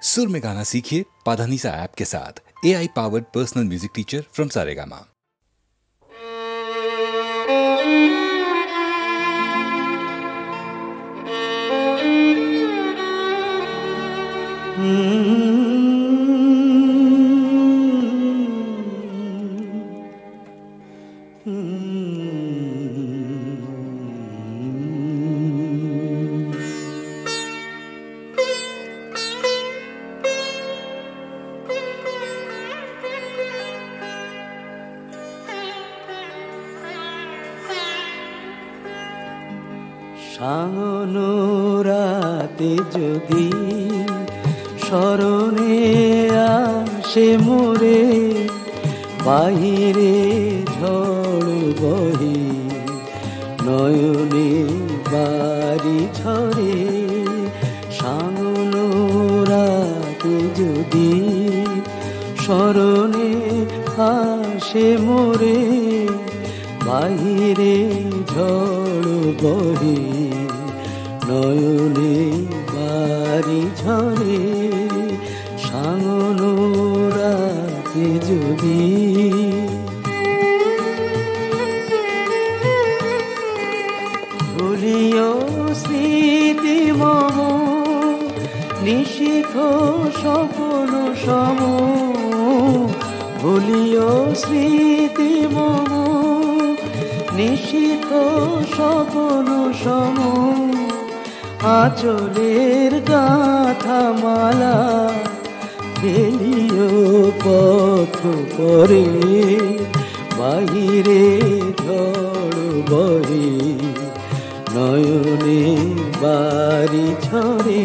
सुर में गाना सीखिए पाधानीसा ऐप के साथ। AI powered personal music teacher from Saregama. সাঙ্গনো রাতে যদি স্মরণে আসে মোরে, বাহিরে ঝড় বহে নয়নে বাড়ি ঝরে। সাঙ্গনো রাতে যদি স্মরণে আসে মোরে, বাহিরে ঝড় বহে নয়নে বাড়ি ঝরে। সাঙ্গনো রাতে যদি ভুলিও স্মৃতি মম, নিশীথ স্বপ্ন সম। ভুলিও স্মৃতি মম, নিশীথ স্বপ্ন সম। আঁচলের গাঁথা মালা ফেলিও পথ পরে, বাহিরে ঝড় বহে নয়নে বাড়ি ঝরে।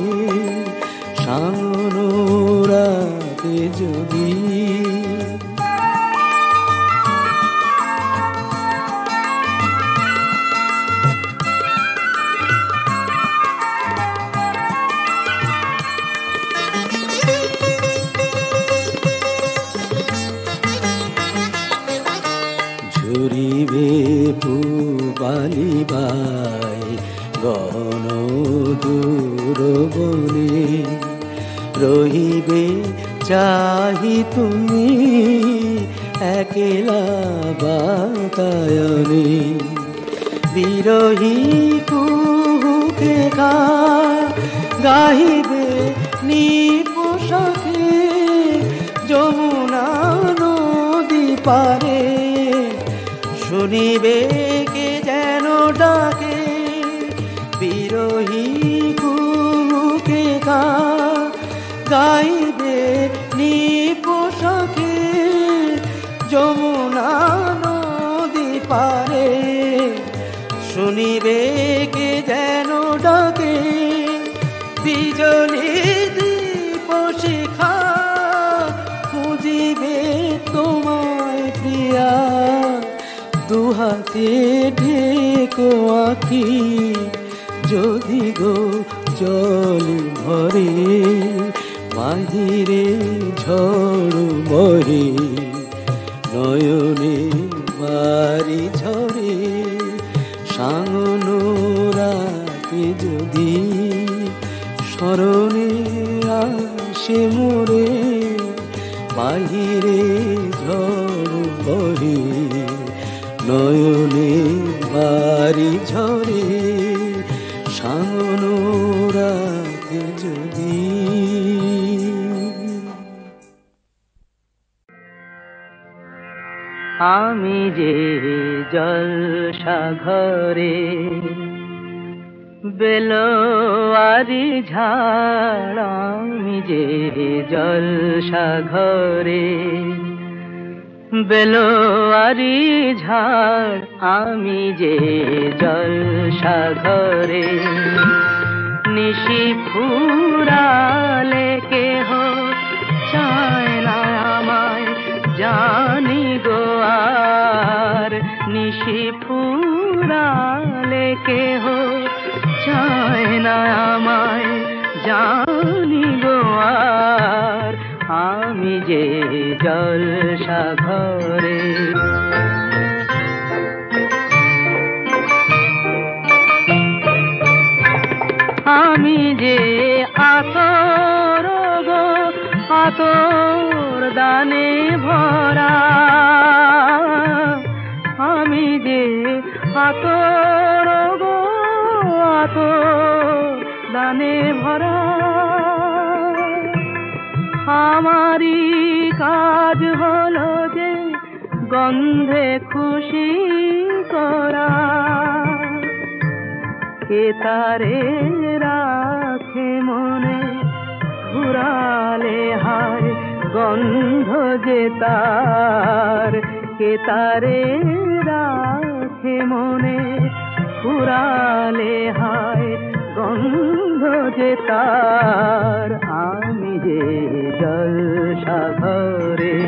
সাঙ্গনো রাতে যদি ঝরিবে পুবালিবাই গহন দূর বনে, রহিবে চাহি তুমি একলা বাতায়নে। বিরহী কুহুকে গাহিবে নিপোষাকে যমুনা নদী পারে। শুনিবে কে যেন ডাকে, বিরহী কুহুকে গাইবে নিপোষাকে যমুনা নদী পারে। শুনিবে কে যেন ডাকে, বিজলি দীপ শিখা খুঁজিবে তোমায় প্রিয়া। দুহাতে ঢেকো আঁখি যদি গো জল ভরে, বাহিরে ঝড় বহে নয়নে বাড়ি ঝরে। সাঙ্গনো রাতে যদি স্মরণে আসে মোরে, বাহিরে ঝড় বহে নয়নে বাড়ি ঝরে। সাঙ্গনো রাতে যদি আমি যে জলসাঘরে বেলোয়ারি ঝাড়, আমি যে জলসাঘরে বেলোয়ারি ঝাড়, আমি যে জলসাঘরে। নিশি ফুরালে কেহ চায় না আমায় জানি গো আর। নিশি ফুরালে কেহ চায় না আমায় জানি গো আর। আমি যে জলসাঘরে আমি যে আতর গো আতর দানে ভরা, আমি যে আতর গো আতর দানে ভরা। আমারই কাজ হলো যে গন্ধে খুশি করা, কে তারে রাখে মনে ঘুরালে হায় গন্ধ যে তার, কে তারে রাখে মনে ঘুরালে হায় গন্ধ যে তার। আমি যে জলসা ঘরে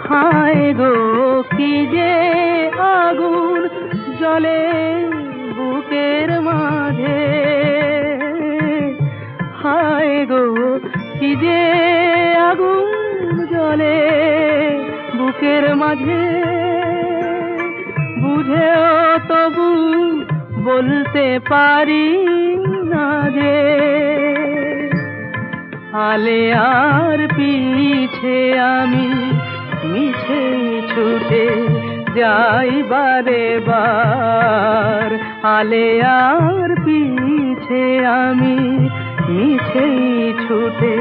হায় গো কি যে আগুন জ্বলে বুকের মাঝে, হায় গো কি যে আগুন জ্বলে বুকের মাঝে, বুঝেও তবু বলতে পারি না যে আলে আর পিছে আমি মিছে ছুটে যাই বারে বার। আলে আর পিছে আমি মিছে ছুটে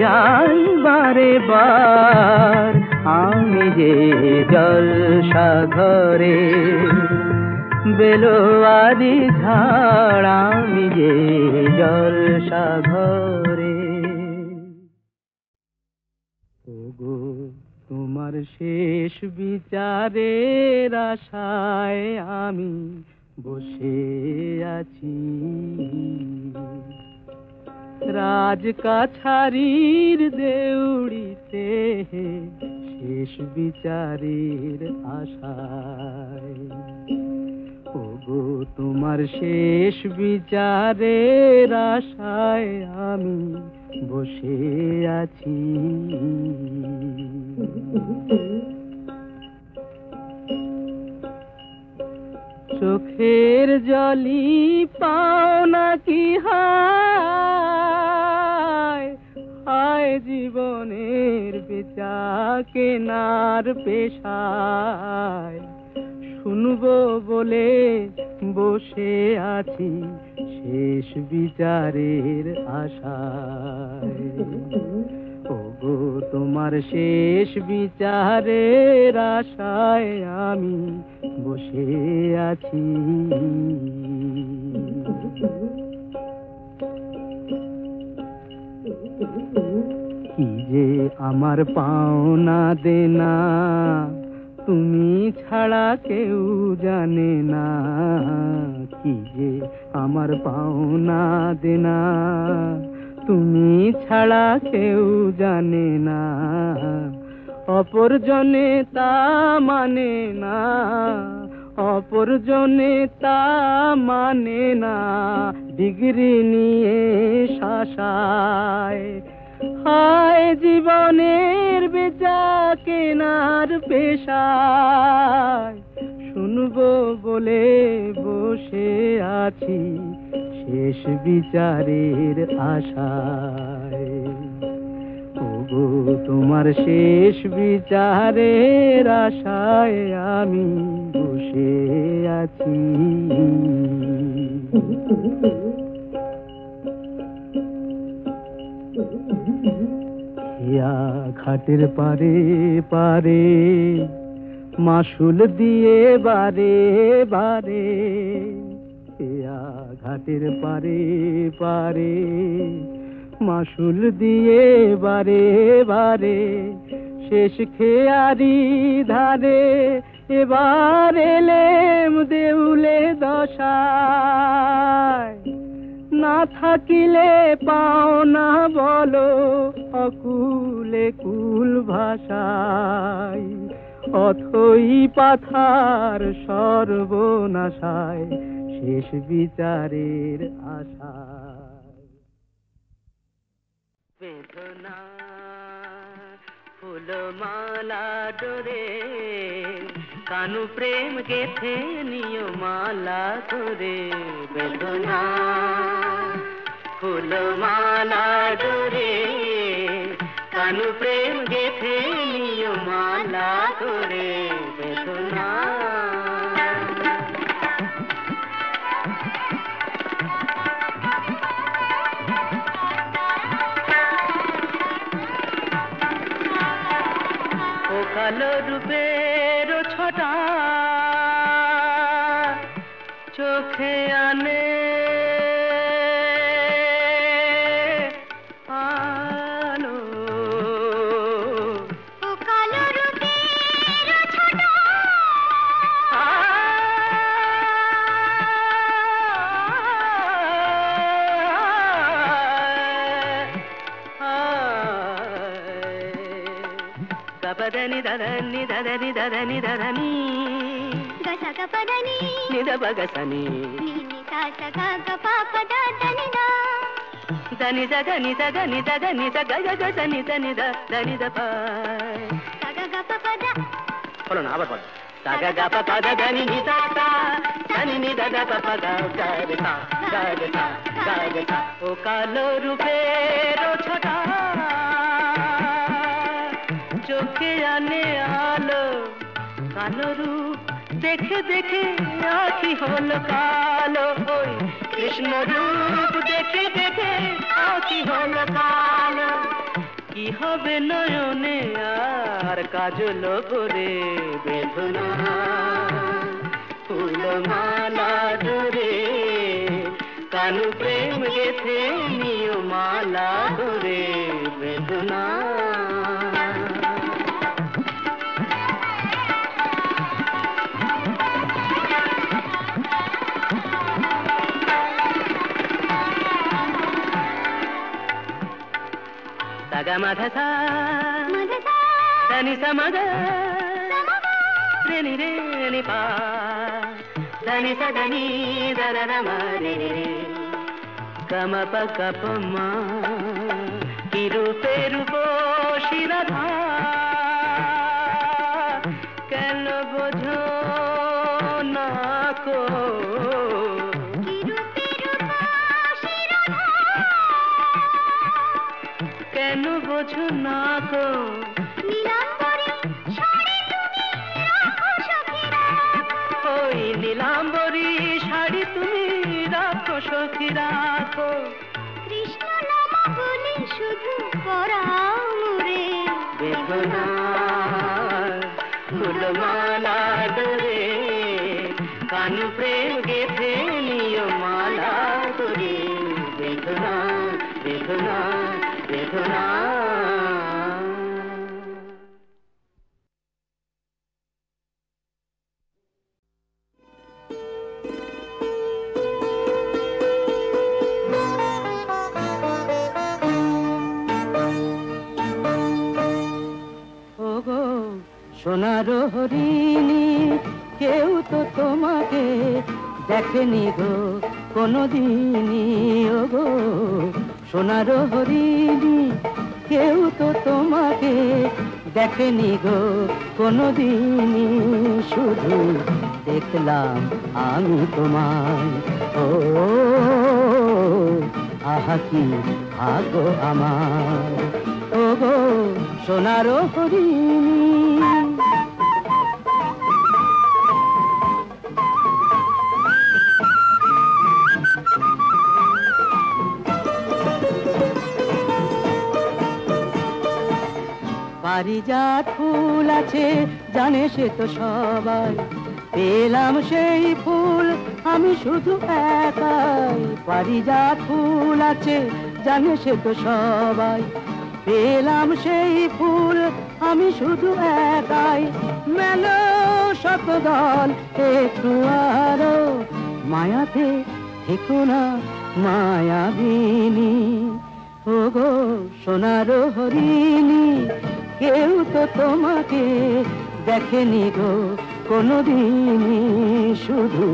যাই বারে বার। আমি যে জলসা ঘরে বেলোয়ারি ঝাড়, আমি যে জলসা ঘরে। ওগো তোমার শেষ বিচারের আশায় আমি বসে আছি, রাজকাছারির দেউড়িতে শেষ বিচারের আশায়। ওগো তোমার শেষ বিচারের আশায় আমি বসে আছি। চোখের জলি পাও নাকি হায়, হায় জীবনের বেচা কেনার পেশায় শুনবো বলে বসে আছি শেষ বিচারের আশায়। ওগো তোমার শেষ বিচারের আশায় আমি বসে আছি। কি যে আমার পাওনা দেনা তুমি ছাড়া কেউ জানে না, কি যে আমার পাওনা দেনা তুমি ছাড়া কেউ জানে না। অপরজনে তা মানে না, অপরজনে তা মানে না, ডিগ্রি নিয়ে শাসায়। হায় জীবনের বেচা কেনার পেশায় শুনবো বলে বসে আছি শেষ বিচারের আশায়। ওগো তোমার শেষ বিচারের আশায় আমি বসে আছি। হিয়া ঘাটের পারে পারে মাসুল দিয়ে বারে বারে, হিয়া ঘাটের পারে পারে মাসুল দিয়ে বারে বারে, শেষ খেয়ারি ধারে এবার এলেম দেউলে দশায়। না থাকিলে পাও না বলো অকুলে কুল ভাষায়, অথই পাথার সর্বনাশায় শেষ বিচারের আশায়। বেদনা ফুলমালা ডোরে কানু প্রেম গেথে নিও মালা করে বেদনা ফুল মালা ডোরে কানু প্রেম গেথে নিও মালা করে বেদনা ও কালো রূপের ছটা চোখে আনে আলো ও কালো রূপের ছটা గపదని దదని దదని దదని దదని గసగ పదని నిద బగసని నిని సాసగ గప పద దని దా దని దదని దదని దదని దగ గగసని దని ద దని ద ప సగ గప పద বলো না আবার বলো సగ గప పద దని ని దా దా దని ని ద ద ప ప గ గ রে সা గ রে সా గ রে সা ও কালো রূপের ছটা চোখে আনে আলো কালো রূপ দেখে দেখে আখি হলো কালো ওই কৃষ্ণ রূপ দেখে দেখে আখি হলো কালো কি হবে নয়নে আর কাজল করে বেদনা ফুল মালা ডোরে কানু প্রেম গেথে নিও মালা ডোরে বেদনা Saga madha sa dani sa madha re ni pa dani sa dani da da da ma re re gama pa ka pa ma ki rupe rupo shiradha keno bodho na ko কেন বোঝো না গো নীলাম্বরী শাড়ি তুমি রাখো সখী রাখো ওই নীলাম্বরী শাড়ি তুমি রাখো সখী রাখো কৃষ্ণ নাম বলে শুধু পরাও রে বেদনা ফুলমালা ডোরে কানু প্রেম গেথে নিও মালা করে বেদনা বেদনা বেদনা ওগো সোনার হরিণী কেউ তো তোমাকে দেখেনি গো কোনদিনই ওগো সোনার হরিণী কেউ তো তোমাকে দেখেনি গো কোনদিনই শুধু দেখলাম আমি তোমায় ও আহা কি ভাগ্য আমার ওগো সোনার হরিণী পারিজাত ফুল আছে জানে সে তো সবাই পেলাম সেই ফুল আমি শুধু একাই পারিজাত ফুল আছে জানে সে তো সবাই পেলাম সেই ফুল আমি শুধু একাই মেলো শতদল একটু আরো মায়াতে থেকো না মায়াবিনী ওগো সোনার হরিণী কেউ তো তোমাকে দেখেনি গো কোনদিনই শুধু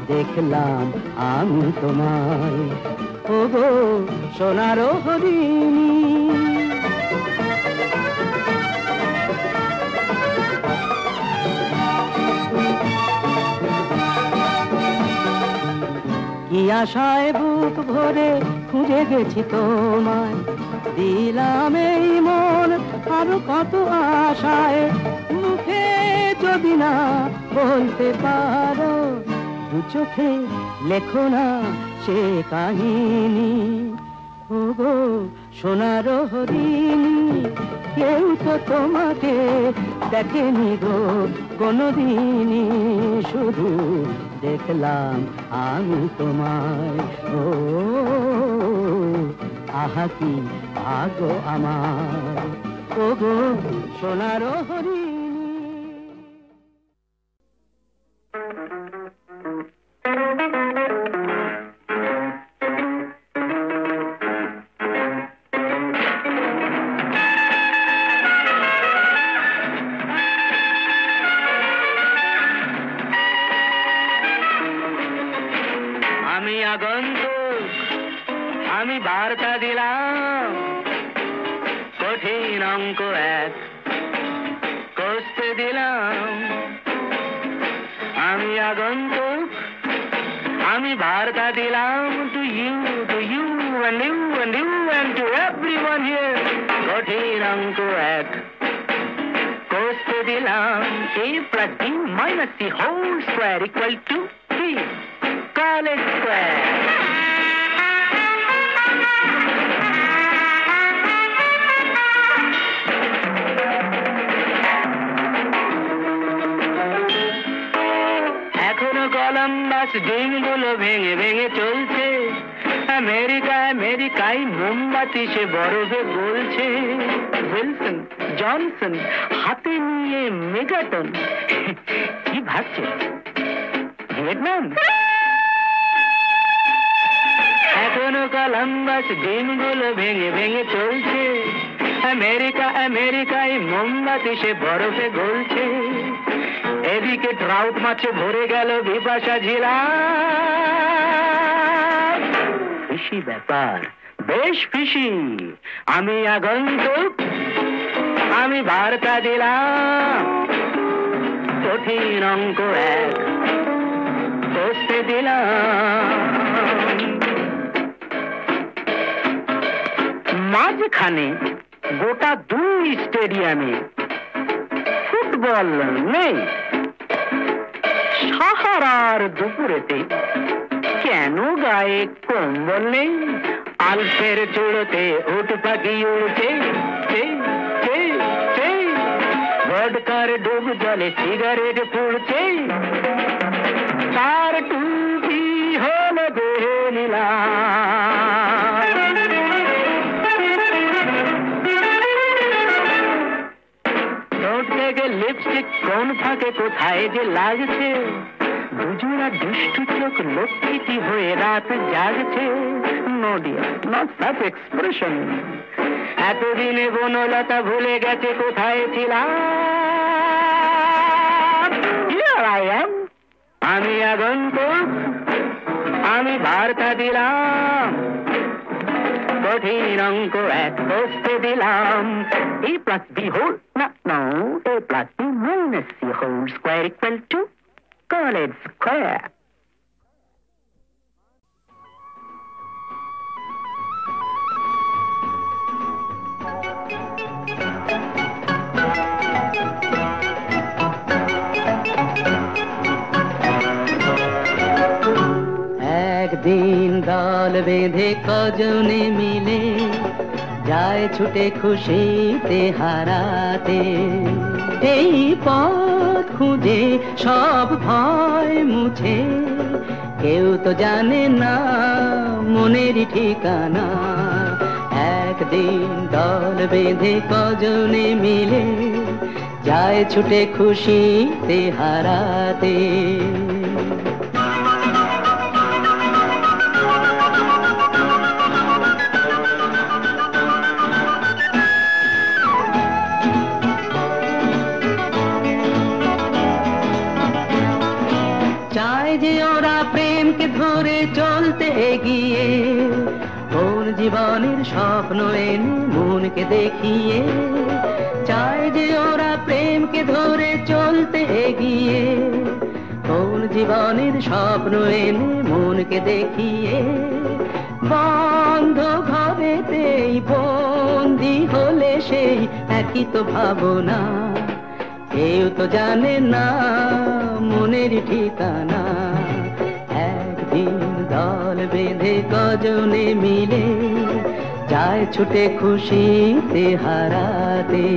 দেখলাম আমি তোমায় ওগো সোনার হরিণী কি আশায় বুক ভরে খুঁজে গেছি তোমায়, দিলাম এই মন আরো কত আশায়, মুখে যদি না বলতে পারো, দু চোখে লেখো না সে কাহিনী। ওগো সোনার হরিণী, কেউ তো তোমাকে দেখেনি গো কোনদিনই, শুধু দেখলাম আমি তোমায়। ও আহা কি ভাগ্য আমার, ওগো সোনার হরিণী। আমি আগন্তুক, আমি বার্তা দিলাম, কঠিন অঙ্ক এক কষতে দিলাম। আমি আগন্তুক, আমি বার্তা দিলাম, to you and you and you and to everyone here, কঠিন অঙ্ক এক কষতে দিলাম। a plus b minus c whole square equal to 3 college square. এখনো কলম্বাস ডিমগুলো ভেঙে ভেঙে চলছে, আমেরিকা আমেরিকায় মোমবাতি সে বরফে গলছে। উইলসন জনসন হাতে নিয়ে মেগাটন, কি ভাবছে ভিয়েতনাম? এখনো কলম্বাস ডিমগুলো ভেঙে ভেঙে চলছে, আমেরিকা আমেরিকায় মোমবাতি সে বরফে গলছে। এদিকে ট্রাউট মাছে ভরে গেল বিপাশা ঝিলা। ফিশি ব্যাপার, বেশ ফিশি। আমি আগন্তুক, আমি বার্তা দিলাম, কঠিন অঙ্ক এক কষতে দিলাম। মাঝখানে গোটা 2 স্টেডিয়ামে ফুটবল নেই। সাহারার দুপুরেতে কেন গায়ে কম্বল নেই? আলফের চূড়োতে উট পাখি উড়ছে, ভডকার ডুব জলে সিগারেট পুড়ছে, তার টুপি হলো দেহে নীলা। লিপস্টিক কোন ফাঁকে কোথায় যে লাগছে, দুজনা দুষ্টু চোখ লক্ষ্মীটি হয়ে রাত জাগছে। No dear, not such expression. এতদিনে বনলতা ভুলে গেছে কোথায় ছিলাম। Here I am, আমি আগন্তুক, আমি বার্তা দিলাম, কঠিন অঙ্ক এক কষতে দিলাম। a plus b whole, no, a plus b minus c whole square equal to college square. একদিন দল বেঁধে কজনে মিলে যায় ছুটে খুশিতে হারাতে, এই পথ খুঁজে সব ভয় মুছে, কেউ তো জানে না মনের ঠিকানা। একদিন দল বেঁধে কজনে মিলে যায় ছুটে খুশিতে হারাতে। চায় যে ওরা প্রেমকে ধরে চলতে এগিয়ে, কোন জীবনের স্বপ্ন এনে মনকে দেখিয়ে। চায় যে ওরা প্রেমকে ধরে চলতে এগিয়ে, কোন জীবনের স্বপ্ন এনে মনকে দেখিয়ে বন্ধ ঘরেতেই বন্দি হলে সেই একই তো ভাবনা। কেউ তো জানে না মনের ঠিকানা। একদিন দল বেঁধে কজনে মিলে যায় ছুটে খুশিতে হারাতে।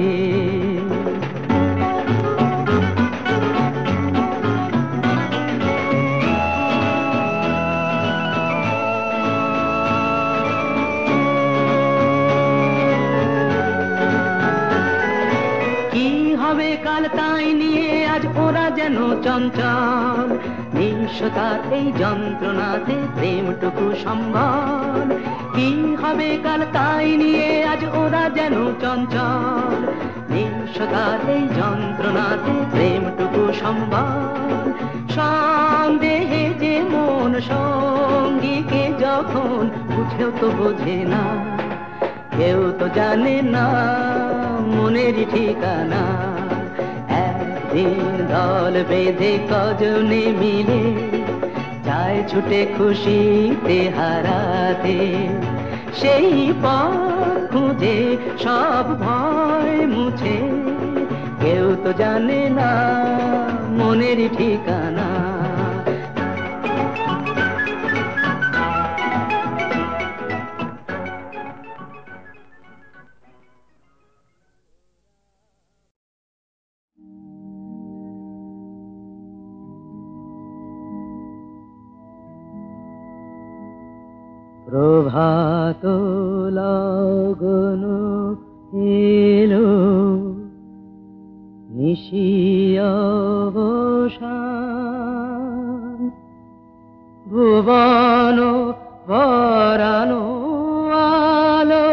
কাল তাই নিয়ে আজ ওরা যেন চঞ্চল, নিঃস্বতার এই যন্ত্রণাতে প্রেমটুকু সম্বল। কি হবে কাল তাই নিয়ে আজ ওরা যেন চঞ্চল, নিঃস্বতার এই যন্ত্রণাতে প্রেমটুকু সম্বল। সন্দেহে যে মন সঙ্গীকে যখন বুঝেও তো বোঝে না, কেউ তো জানে না মনের ঠিকানা। একদিন দল বেঁধে কজনে মিলে যায় ছুটে খুশিতে হারাতে। সেই পথ খুঁজে সব ভয় মুছে, কেউ তো জানে না মনের ঠিকানা। প্রভাত লগন এলো, নিশি অবসান, ভুবন ভরানো আলো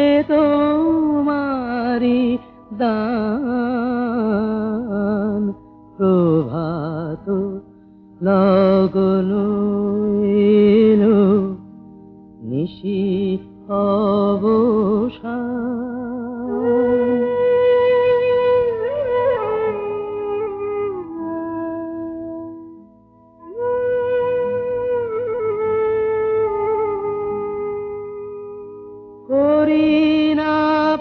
এ তোমারি দান। প্রভাত লগন এলো, নিশি অবসান। করি না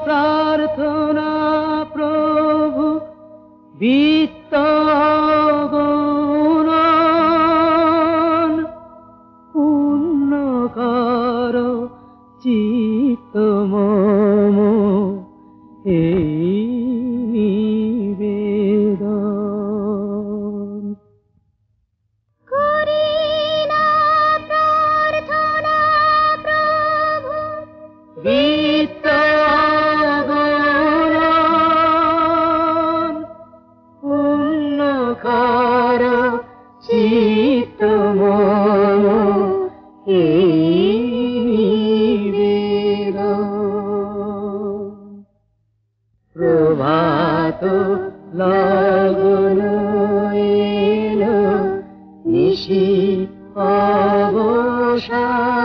প্রার্থনা প্রভু বিত্ত পূর্ণ কর চিত্ত মম এই নিবেদন। করি না প্রার্থনা প্রভু বিত্ত পূর্ণ কর চিত্ত মম এই নিবেদন। প্রভাত লগন এলো, নিশি অবসান,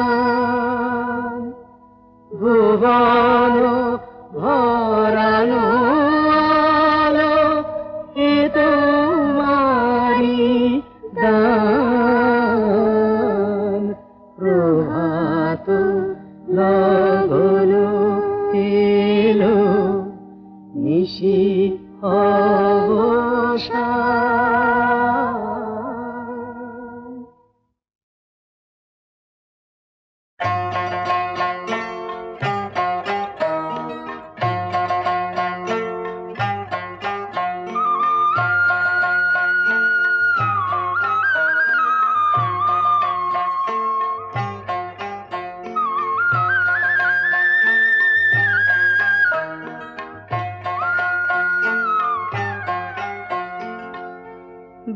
ভুবন ভরানো আলো এ তোমারি দান। প্রভাত লগন এলো, নিশি অবসান।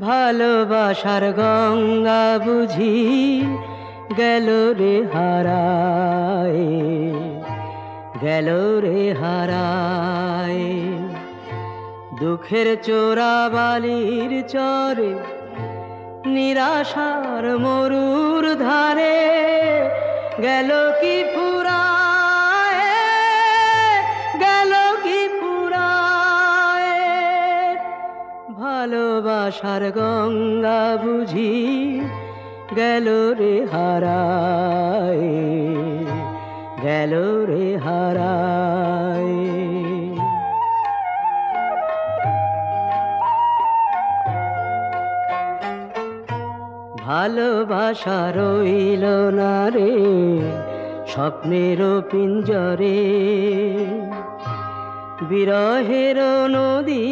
ভালোবাসার গঙ্গা বুঝি গেল রে হারায়, গেল রে হারায়। দুঃখের চোরা বালির চরে, নিরাশার মরুর ধারে গেল কি ফুরায়, গেল কি ফুরায়। ভালো ভালোবাসার গঙ্গা বুঝি গেল রে হারায়, গেল রে হারায়। ভালোবাসা রইল না রে স্বপ্নের পিঞ্জরে, বিরহের নদী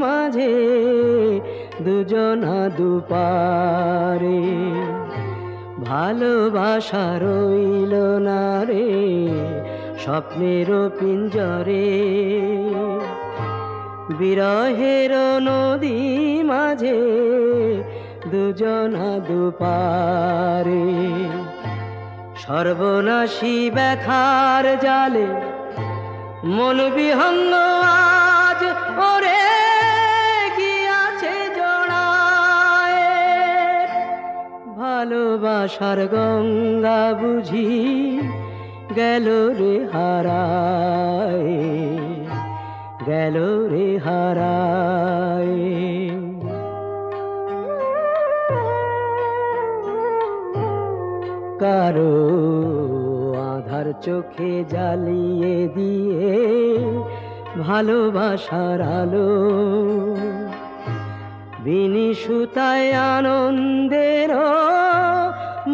মাঝে দুজনা দুপারে। ভালোবাসা রইল না রে স্বপ্নের পিঞ্জরে, বিরহের নদী মাঝে দুজনা দুপারে। সর্বনাশী ব্যথার জালে মন বিহঙ্গ আজ ওরে গিয়াছে জড়ায়। ভালোবাসার গঙ্গা বুঝি গেল রে হারায়, গেল রে হারায়। কারো আধার চোখে জ্বালিয়ে দিয়ে ভালোবাসার আলো, বিনি সুতায় আনন্দের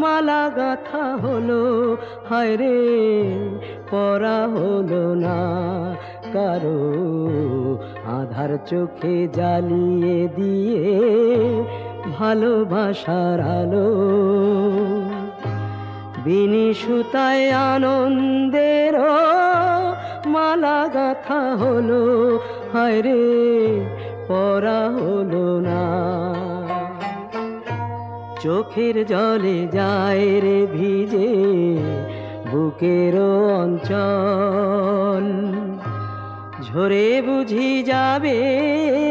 মালা গাথা হলো, হায় রে পরা হলো না। কারো আধার চোখে জ্বালিয়ে দিয়ে ভালোবাসার আলো, বিনি সুতায় আনন্দের মালা গাথা হলো, হায় রে পরা হলো না। চোখের জলে যায় রে ভিজে বুকের অঞ্চল, ঝরে বুঝি যাবে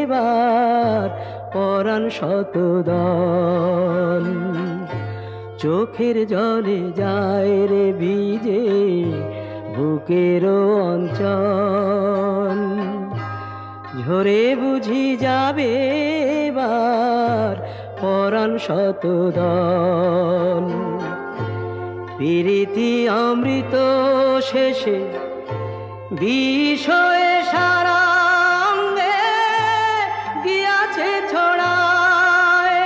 এবার পরাণ শতদল। চোখের জলে যায় রে ভিজে বুকের অঞ্চল, ঝরে বুঝি যাবে এবার পরাণ শতদল। প্রীতি অমৃত শেষে বিষয়ে সারা অঙ্গে গিয়াছে ছড়ায়।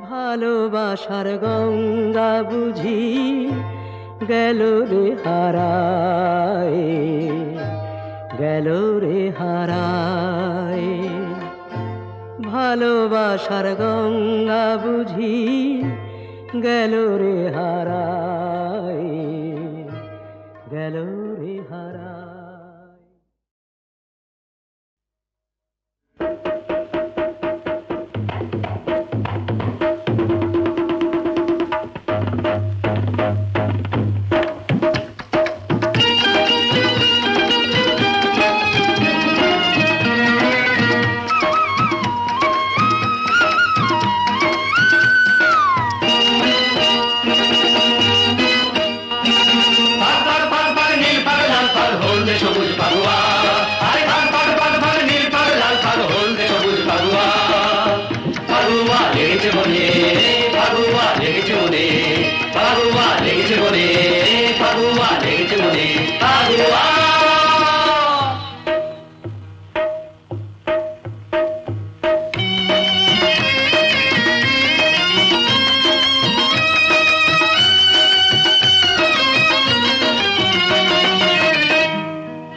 ভালোবাসার গঙ্গা বুঝি গেল রে হারায়, গেল রে হারায়। ভালোবাসার গঙ্গা বুঝি গেল রে হারায়, গেল রে হারায়।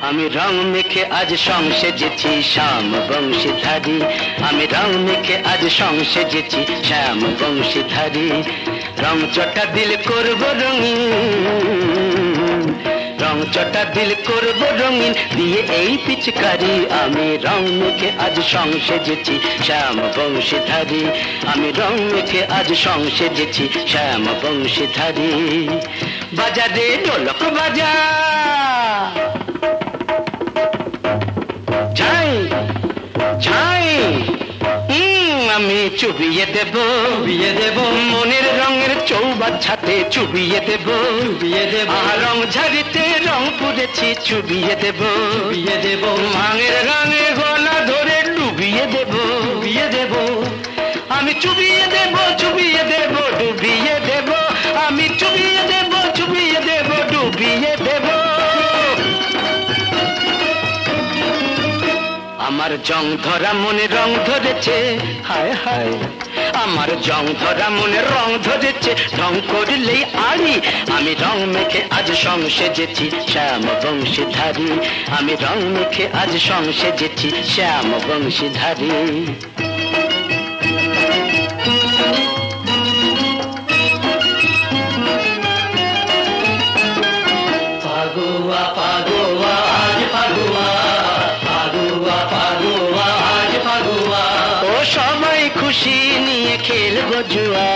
আমি রং মেখে আজ সংসেজেছি শ্যাম বংশীধারী, আমি রং মেখে আজ সংসেজেছি শ্যাম বংশীধারী। রং চটা দিল করব রঙিন, রং চটা দিল করব রঙিন দিয়ে এই পিচকারি। আমি রং মেখে আজ সংসেজেছি শ্যাম বংশীধারী, আমি রং মেখে আজ সংসেজেছি শ্যাম বংশীধারী। বাজারে ঢোলক বাজা ঝাই ঝাই, আমি চুবিয়ে দেব মনের রঙের চৌবাচ্চাতে চুবিয়ে দেব রং ঝাড়িতে রং পুড়েছি চুবিয়ে দেব মাঙের রঙে গলা ধরে ডুবিয়ে দেব ডুবিয়ে দেব, আমি চুবিয়ে দেব, চুবিয়ে দেব, ডুবিয়ে দেব, আমি চুবিয়ে দেব, চুবিয়ে দেব, ডুবিয়ে দেব। আমার জং ধরা মনে রং ধরেছে, হায় হায়, আমার জং ধরা মনে রং ধরেছে, ঢং করলেই আড়ি, আমি রং মেখে আজ সং সেজেছি শ্যাম বংশীধারী, আমি রং মেখে আজ সং সেজেছি শ্যাম বংশীধারী। ফাগুয়া ফাগুয়া আজ ফাগুয়া, ফাগুয়া ফাগুয়া আজ ফাগুয়া, ও সবাই খুশি নিয়ে খেলবো জুয়া,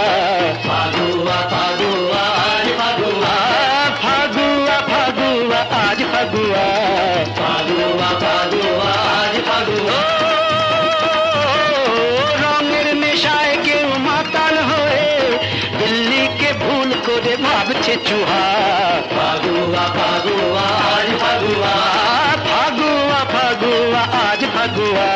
ফাগুয়া ফাগুয়া আজ ফাগুয়া, ফাগুয়া ফাগুয়া আজ ফাগুয়া, ফাগুয়া ফাগুয়া আজ ফাগুয়া। রঙের নেশায় কেউ মাতাল হয়ে দিল্লিকে ভুল করে ভাবছে চুহা, ফাগুয়া ফাগুয়া আজ ফাগুয়া, ফাগুয়া ফাগুয়া আজ ফাগুয়া।